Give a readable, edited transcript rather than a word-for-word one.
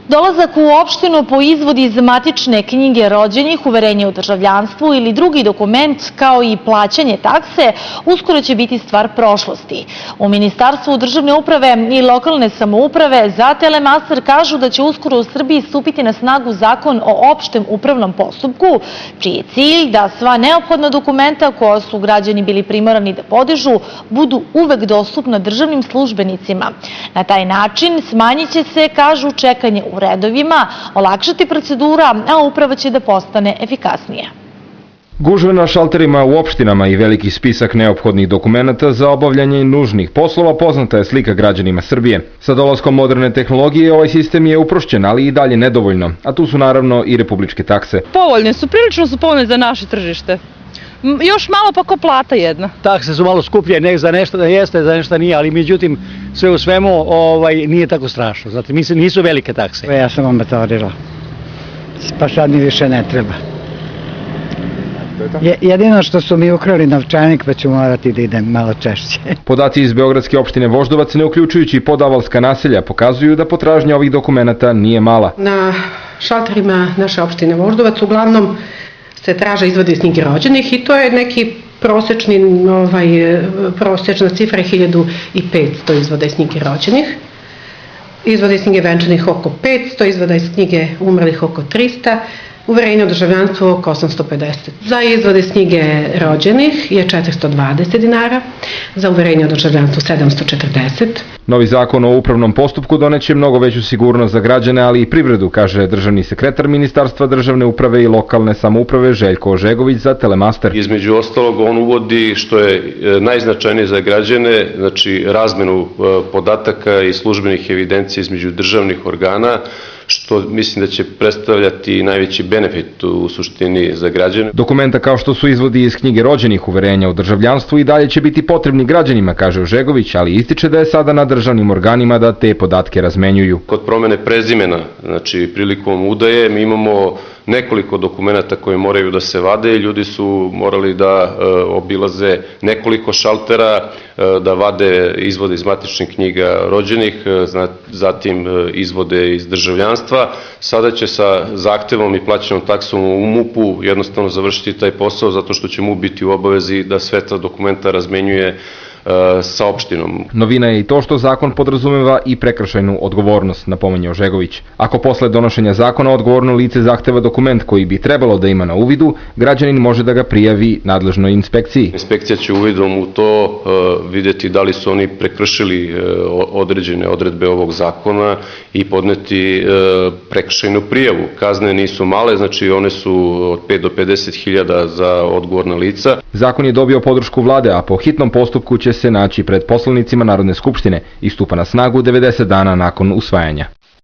Dolazak u opštinu po izvod iz matične knjige rođenih, uverenje o državljanstvu ili drugi dokument, kao i plaćanje takse, uskoro će biti stvar prošlosti. U Ministarstvu državne uprave i lokalne samouprave za Telemaster kažu da će uskoro u Srbiji stupiti na snagu zakon o opštem upravnom postupku, čiji je cilj da sva neophodna dokumenta koja su građani bili primorani da podižu budu uvek dostupna državnim službenicima. Na taj način smanjit će se, kažu, čekanje u redovima, olakšati procedura, a uprava će da postane efikasnija. Gužve na šalterima u opštinama i veliki spisak neophodnih dokumenata za obavljanje nužnih poslova poznata je slika građanima Srbije. Sa dolaskom moderne tehnologije ovaj sistem je uprošćen, ali i dalje nedovoljno, a tu su naravno i republičke takse. Povoljne su, prilično su povoljne za naše tržište. Još malo pa ko plata jedna. Takse su malo skuplje, za nešto da jeste, za nešto nije, ali međutim sve u svemu nije tako strašno. Znate, nisu velike takse. Ja sam amatorila, pa sad mi više ne treba. Jedino što su mi ukrali novčanik, pa ću morati da idem malo češće. Podaci iz Beogradske opštine Voždovac, ne uključujući podavalska naselja, pokazuju da potražnja ovih dokumenata nije mala. Na šalterima naše opštine Voždovac uglavnom se traže izvodi iz knjige rođenih i to je neki prosečna cifra 1500 izvoda iz knjige rođenih. Izvoda iz knjige venčanih oko 500, izvoda iz knjige umrlih oko 300, uverenje o državljanstvu oko 850. Za izvode iz knjige rođenih je 420 dinara, za uverenje o državljanstvu 740. Novi zakon o upravnom postupku doneće mnogo veću sigurnost za građane, ali i privredu, kaže državni sekretar Ministarstva državne uprave i lokalne samouprave Željko Ožegović za Telemaster. Između ostalog, on uvodi, što je najznačajnije za građane, znači razmenu podataka i službenih evidencija između državnih organa, što mislim da će predstavljati najveći benefit u suštini za građane. Dokumenta kao što su izvodi iz knjige rođenih, uverenja o državljanstvu i dalje će biti potrebni građanima, kaže Ožegović, ali ističe da je sada na državnim organima da te podatke razmenjuju. Kod promene prezimena, znači prilikom udaje, mi imamo nekoliko dokumenta koje moraju da se vade i ljudi su morali da obilaze nekoliko šaltera, da vade izvode iz matičnih knjiga rođenih, zatim izvode iz državljanstva. Sada će sa zahtevom i plaćenom taksom u MUP-u jednostavno završiti taj posao zato što će MUP biti u obavezi da sve ta dokumenta razmenjuje sa opštinom. Novina je i to što zakon podrazumeva i prekršajnu odgovornost, napominje Ožegović. Ako posle donošenja zakona odgovorno lice zahteva dokument koji bi trebalo da ima na uvidu, građanin može da ga prijavi nadležnoj inspekciji. Inspekcija će uvidom u to videti da li su oni prekršili određene odredbe ovog zakona i podneti prekršajnu prijavu. Kazne nisu male, znači one su od 5 do 50.000 za odgovorna lica. Zakon je dobio podršku vlade, a po hitnom postupku će se naći pred poslanicima Narodne skupštine i stupa na snagu 90 dana nakon usvajanja.